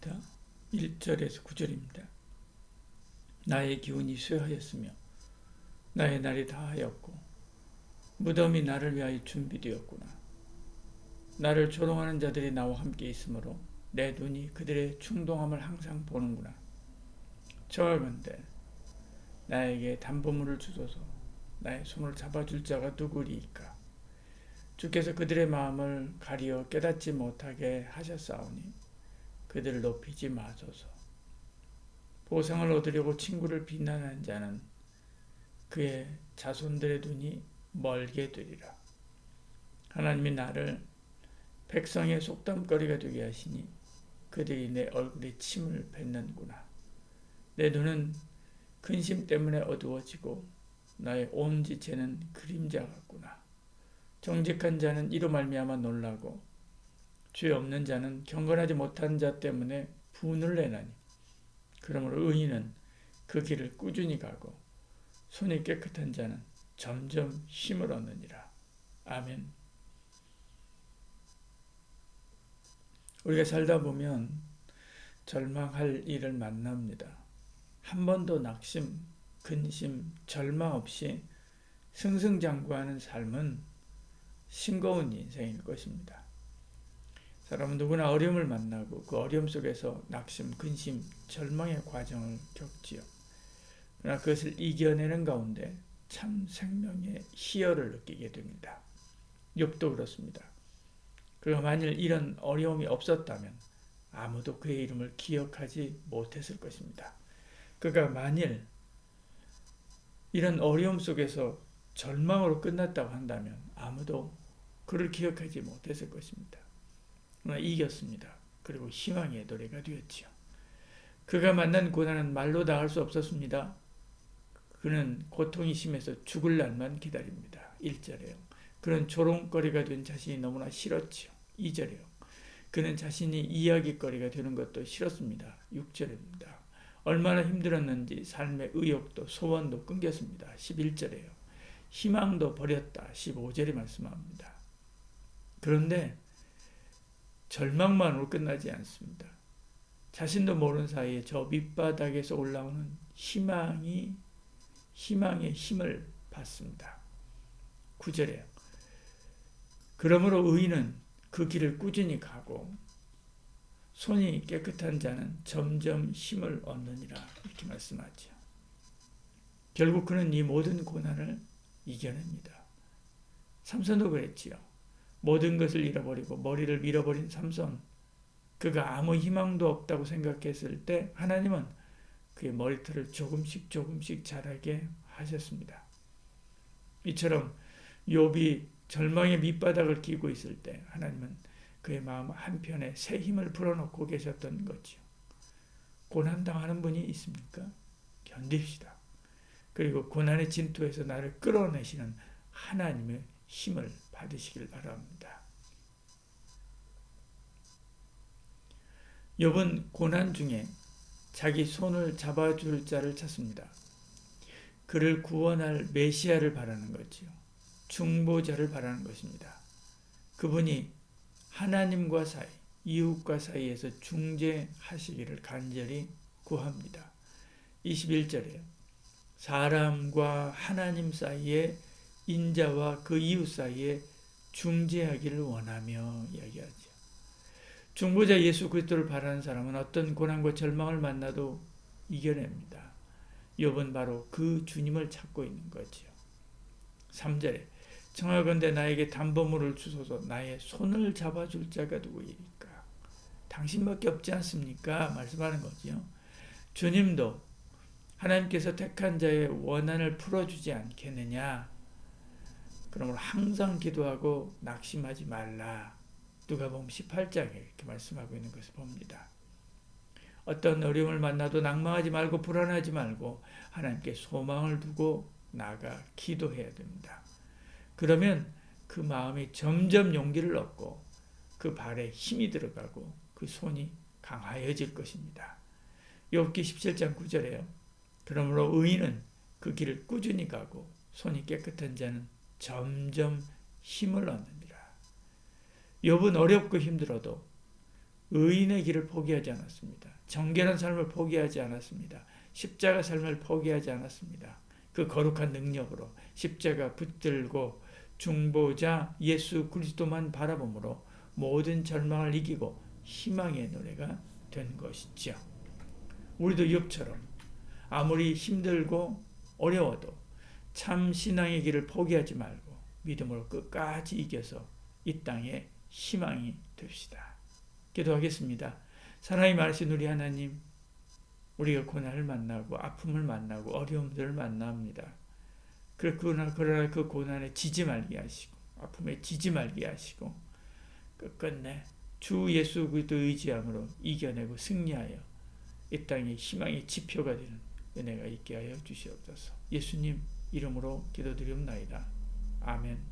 말씀입니다. 1절에서 9절입니다. 나의 기운이 쇠하였으며 나의 날이 다하였고 무덤이 나를 위하여 준비되었구나. 나를 조롱하는 자들이 나와 함께 있으므로 내 눈이 그들의 충동함을 항상 보는구나. 청하건대 나에게 담보물을 주소서. 나의 손을 잡아줄 자가 누구리이까. 주께서 그들의 마음을 가리어 깨닫지 못하게 하셨사오니 그들을 높이지 마소서. 보상을 얻으려고 친구를 비난하는 자는 그의 자손들의 눈이 멀게 되리라. 하나님이 나를 백성의 속담거리가 되게 하시니 그들이 내 얼굴에 침을 뱉는구나. 내 눈은 근심 때문에 어두워지고 나의 온 지체는 그림자 같구나. 정직한 자는 이로 말미암아 놀라고 죄 없는 자는 경건하지 못한 자 때문에 분을 내나니 그러므로 의인은 그 길을 꾸준히 가고 손이 깨끗한 자는 점점 힘을 얻느니라. 아멘. 우리가 살다 보면 절망할 일을 만납니다. 한 번도 낙심, 근심, 절망 없이 승승장구하는 삶은 싱거운 인생일 것입니다. 사람은 누구나 어려움을 만나고 그 어려움 속에서 낙심, 근심, 절망의 과정을 겪지요. 그러나 그것을 이겨내는 가운데 참 생명의 희열을 느끼게 됩니다. 욥도 그렇습니다. 그가 만일 이런 어려움이 없었다면 아무도 그의 이름을 기억하지 못했을 것입니다. 그가 만일 이런 어려움 속에서 절망으로 끝났다고 한다면 아무도 그를 기억하지 못했을 것입니다. 그러나 이겼습니다. 그리고 희망의 노래가 되었지요. 그가 만난 고난은 말로 다 할 수 없었습니다. 그는 고통이 심해서 죽을 날만 기다립니다. 1절에요. 그는 조롱거리가 된 자신이 너무나 싫었지요. 2절에요. 그는 자신이 이야기거리가 되는 것도 싫었습니다. 6절입니다. 얼마나 힘들었는지 삶의 의욕도 소원도 끊겼습니다. 11절에요. 희망도 버렸다. 15절에 말씀합니다. 그런데 절망만으로 끝나지 않습니다. 자신도 모르는 사이에 저 밑바닥에서 올라오는 희망의 힘을 받습니다. 9절에요. 그러므로 의인은 그 길을 꾸준히 가고 손이 깨끗한 자는 점점 힘을 얻느니라 이렇게 말씀하죠. 결국 그는 이 모든 고난을 이겨냅니다. 삼손도 그랬지요. 모든 것을 잃어버리고 머리를 밀어버린 삼손. 그가 아무 희망도 없다고 생각했을 때 하나님은 그의 머리털을 조금씩 자라게 하셨습니다. 이처럼 욥이 절망의 밑바닥을 기고 있을 때 하나님은 그의 마음 한편에 새 힘을 불어넣고 계셨던 거지요. 고난당하는 분이 있습니까? 견딥시다. 그리고 고난의 진토에서 나를 끌어내시는 하나님의 힘을 받으시길 바랍니다. 욥은 고난 중에 자기 손을 잡아줄 자를 찾습니다. 그를 구원할 메시아를 바라는 거지요. 중보자를 바라는 것입니다. 그분이 하나님과 사이, 이웃과 사이에서 중재하시기를 간절히 구합니다. 21절에요. 사람과 하나님 사이에 인자와 그 이웃 사이에 중재하기를 원하며 이야기하죠. 중보자 예수 그리스도를 바라는 사람은 어떤 고난과 절망을 만나도 이겨냅니다. 욥은 바로 그 주님을 찾고 있는 거지요. 3절에 청하건대 나에게 담보물을 주소서. 나의 손을 잡아줄 자가 누구이니까. 당신밖에 없지 않습니까? 말씀하는 거지요. 주님도 하나님께서 택한 자의 원한을 풀어주지 않겠느냐. 그러므로 항상 기도하고 낙심하지 말라. 누가복음 18장에 이렇게 말씀하고 있는 것을 봅니다. 어떤 어려움을 만나도 낭망하지 말고 불안하지 말고 하나님께 소망을 두고 나아가 기도해야 됩니다. 그러면 그 마음이 점점 용기를 얻고 그 발에 힘이 들어가고 그 손이 강하여질 것입니다. 욥기 17장 9절에요. 그러므로 의인은 그 길을 꾸준히 가고 손이 깨끗한 자는 점점 힘을 얻느니라. 욥은 어렵고 힘들어도 의인의 길을 포기하지 않았습니다. 정결한 삶을 포기하지 않았습니다. 십자가 삶을 포기하지 않았습니다. 그 거룩한 능력으로 십자가 붙들고 중보자 예수 그리스도만 바라봄으로 모든 절망을 이기고 희망의 노래가 된 것이죠. 우리도 욥처럼 아무리 힘들고 어려워도 참 신앙의 길을 포기하지 말고 믿음으로 끝까지 이겨서 이 땅에 희망이 됩시다. 기도하겠습니다. 사랑이 많으신 우리 하나님, 우리가 고난을 만나고 아픔을 만나고 어려움들을 만납니다. 그러나 그 고난에 지지 말게 하시고 아픔에 지지 말게 하시고 끝끝내 주 예수 그리스도 의지함으로 이겨내고 승리하여 이 땅에 희망의 지표가 되는 은혜가 있게 하여 주시옵소서. 예수님 이름으로 기도드리옵나이다. 아멘.